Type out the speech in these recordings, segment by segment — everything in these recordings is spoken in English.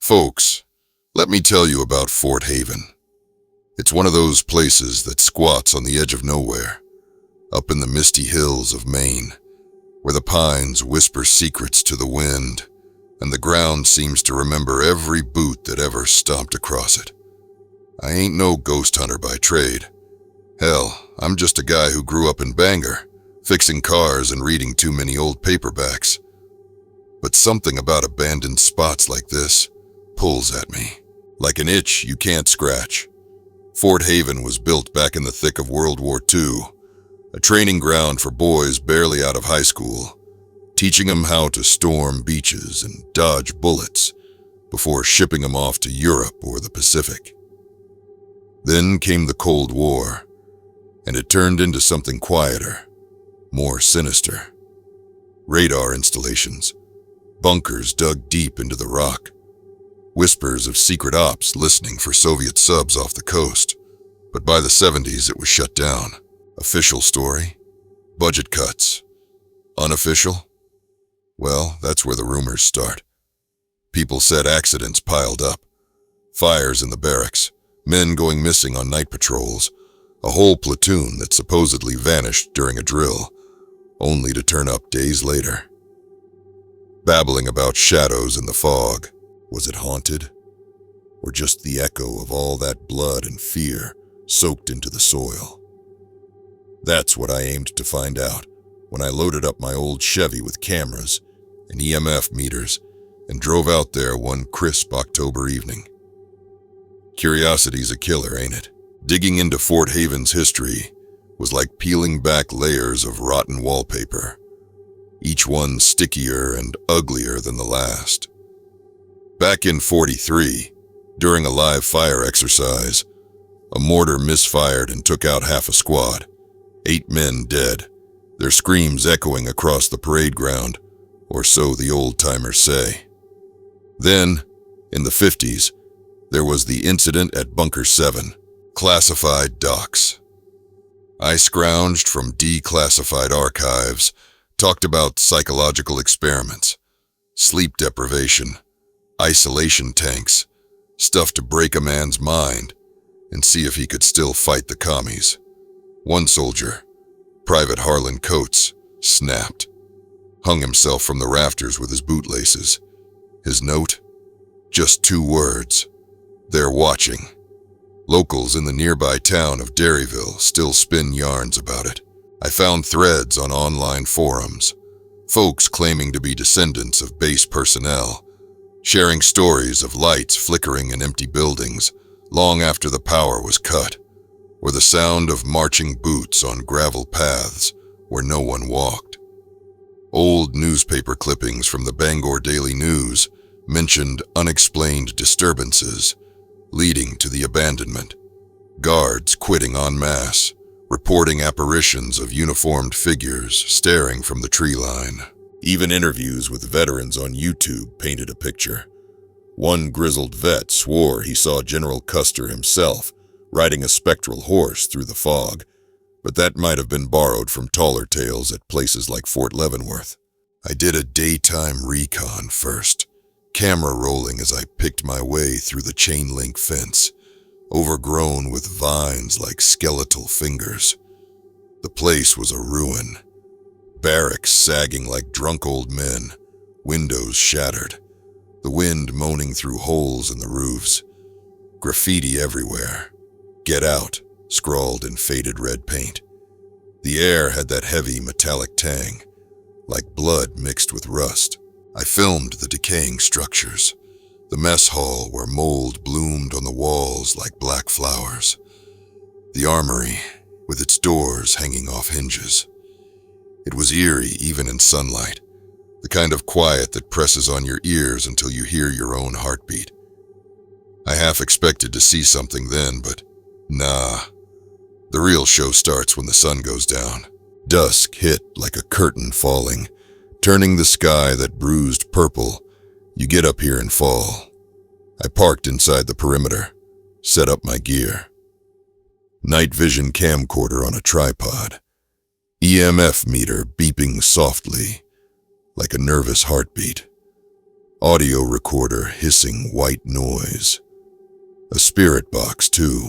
Folks, let me tell you about Fort Haven. It's one of those places that squats on the edge of nowhere, up in the misty hills of Maine, where the pines whisper secrets to the wind, and the ground seems to remember every boot that ever stomped across it. I ain't no ghost hunter by trade. Hell, I'm just a guy who grew up in Bangor, fixing cars and reading too many old paperbacks. But something about abandoned spots like this pulls at me, like an itch you can't scratch. Fort Haven was built back in the thick of World War II, a training ground for boys barely out of high school, teaching them how to storm beaches and dodge bullets before shipping them off to Europe or the Pacific. Then came the Cold War, and it turned into something quieter, more sinister. Radar installations, bunkers dug deep into the rock, whispers of secret ops listening for Soviet subs off the coast. But by the 70s, it was shut down. Official story? Budget cuts. Unofficial? Well, that's where the rumors start. People said accidents piled up, fires in the barracks, men going missing on night patrols, a whole platoon that supposedly vanished during a drill, only to turn up days later. Babbling about shadows in the fog. Was it haunted? Or just the echo of all that blood and fear soaked into the soil? That's what I aimed to find out when I loaded up my old Chevy with cameras and EMF meters and drove out there one crisp October evening. Curiosity's a killer, ain't it? Digging into Fort Haven's history was like peeling back layers of rotten wallpaper, each one stickier and uglier than the last. Back in '43, during a live fire exercise, a mortar misfired and took out half a squad, 8 men dead, their screams echoing across the parade ground, or so the old-timers say. Then, in the '50s, there was the incident at Bunker 7, classified docs. I scrounged from declassified archives, talked about psychological experiments, sleep deprivation, isolation tanks, stuff to break a man's mind and see if he could still fight the commies. One soldier, Private Harlan Coates, snapped, hung himself from the rafters with his bootlaces. His note? Just 2 words. They're watching. Locals in the nearby town of Derryville still spin yarns about it. I found threads on online forums, folks claiming to be descendants of base personnel, sharing stories of lights flickering in empty buildings long after the power was cut, or the sound of marching boots on gravel paths where no one walked. Old newspaper clippings from the Bangor Daily News mentioned unexplained disturbances leading to the abandonment, guards quitting en masse, reporting apparitions of uniformed figures staring from the tree line. Even interviews with veterans on YouTube painted a picture. One grizzled vet swore he saw General Custer himself riding a spectral horse through the fog, but that might have been borrowed from taller tales at places like Fort Leavenworth. I did a daytime recon first, camera rolling as I picked my way through the chain-link fence, overgrown with vines like skeletal fingers. The place was a ruin. Barracks sagging like drunk old men, windows shattered, the wind moaning through holes in the roofs, graffiti everywhere. "Get out," scrawled in faded red paint. The air had that heavy metallic tang, like blood mixed with rust. I filmed the decaying structures, the mess hall where mold bloomed on the walls like black flowers, the armory with its doors hanging off hinges. It was eerie even in sunlight, the kind of quiet that presses on your ears until you hear your own heartbeat. I half expected to see something then, but nah. The real show starts when the sun goes down. Dusk hit like a curtain falling, turning the sky that bruised purple. You get up here and fall. I parked inside the perimeter, set up my gear. Night vision camcorder on a tripod. EMF meter beeping softly, like a nervous heartbeat. Audio recorder hissing white noise. A spirit box, too.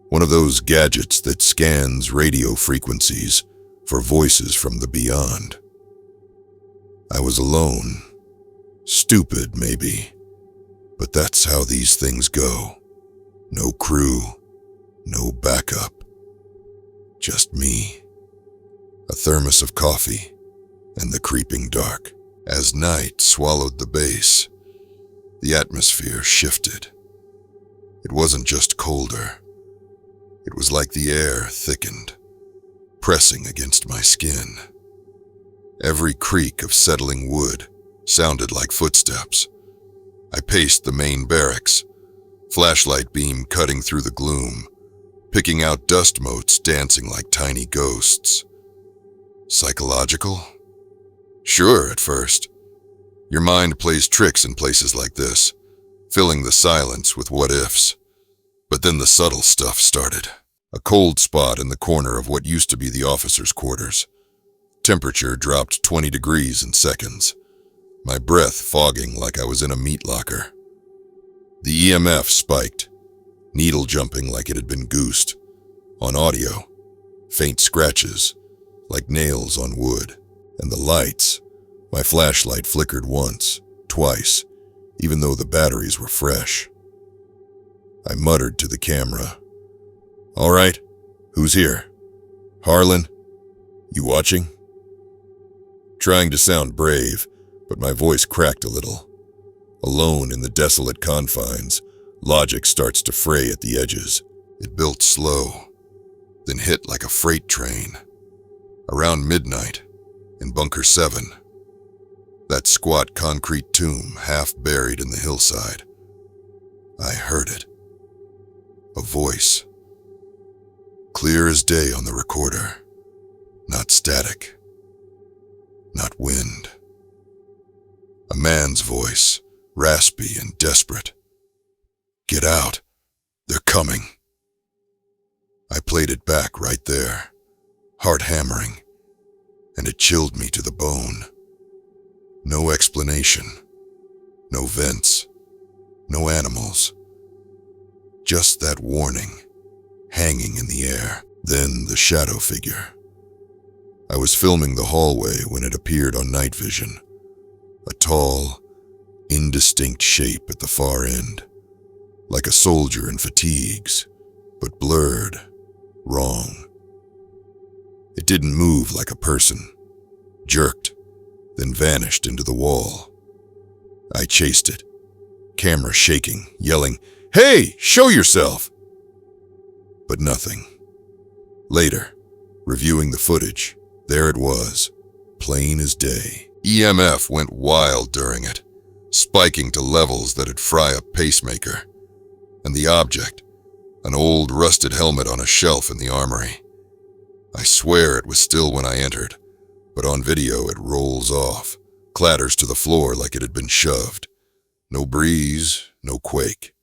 One of those gadgets that scans radio frequencies for voices from the beyond. I was alone. Stupid, maybe. But that's how these things go. No crew, no backup. Just me. A thermos of coffee, and the creeping dark. As night swallowed the base, the atmosphere shifted. It wasn't just colder. It was like the air thickened, pressing against my skin. Every creak of settling wood sounded like footsteps. I paced the main barracks, flashlight beam cutting through the gloom, picking out dust motes dancing like tiny ghosts. Psychological? Sure, at first. Your mind plays tricks in places like this, filling the silence with what-ifs. But then the subtle stuff started. A cold spot in the corner of what used to be the officers' quarters. Temperature dropped 20 degrees in seconds, my breath fogging like I was in a meat locker. The EMF spiked, needle jumping like it had been goosed. On audio, faint scratches, like nails on wood. And the lights, my flashlight flickered once, twice, even though the batteries were fresh. I muttered to the camera. "All right, who's here? Harlan? You watching?" Trying to sound brave, but my voice cracked a little. Alone in the desolate confines, logic starts to fray at the edges. It built slow, then hit like a freight train. Around midnight, in Bunker 7, that squat concrete tomb half buried in the hillside. I heard it. A voice. Clear as day on the recorder. Not static. Not wind. A man's voice, raspy and desperate. "Get out. They're coming." I played it back right there, heart hammering, and it chilled me to the bone. No explanation. No vents. No animals. Just that warning, hanging in the air. Then the shadow figure. I was filming the hallway when it appeared on night vision. A tall, indistinct shape at the far end. Like a soldier in fatigues, but blurred, wrong. It didn't move like a person. Jerked, then vanished into the wall. I chased it, camera shaking, yelling, "Hey, show yourself!" But nothing. Later, reviewing the footage, there it was, plain as day. EMF went wild during it, spiking to levels that'd fry a pacemaker. And the object, an old rusted helmet on a shelf in the armory. I swear it was still when I entered, but on video it rolls off, clatters to the floor like it had been shoved. No breeze, no quake.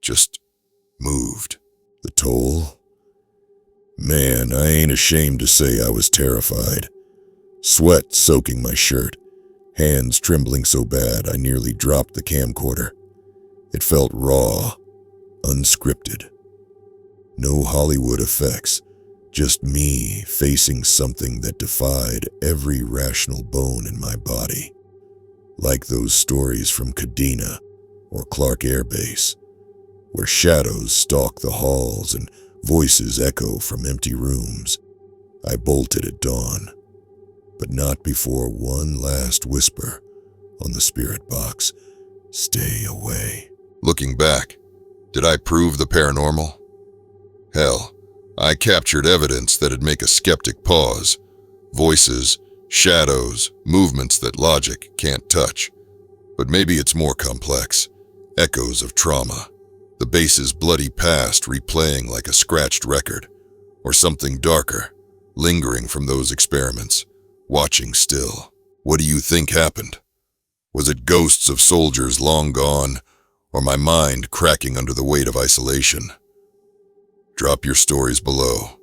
Just moved. The toll? Man, I ain't ashamed to say I was terrified. Sweat soaking my shirt, hands trembling so bad I nearly dropped the camcorder. It felt raw, unscripted. No Hollywood effects, just me facing something that defied every rational bone in my body. Like those stories from Kadena or Clark Air Base, where shadows stalk the halls and voices echo from empty rooms. I bolted at dawn, but not before one last whisper on the spirit box, "Stay away." Looking back, did I prove the paranormal? Hell, I captured evidence that'd make a skeptic pause. Voices, shadows, movements that logic can't touch. But maybe it's more complex. Echoes of trauma. The base's bloody past replaying like a scratched record. Or something darker, lingering from those experiments, watching still. What do you think happened? Was it ghosts of soldiers long gone, or my mind cracking under the weight of isolation? Drop your stories below.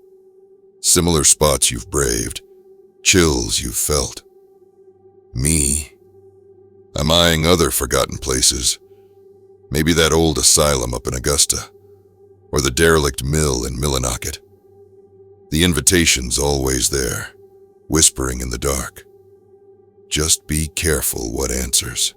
Similar spots you've braved, chills you've felt. Me, I'm eyeing other forgotten places. Maybe that old asylum up in Augusta, or the derelict mill in Millinocket. The invitation's always there, whispering in the dark. Just be careful what answers.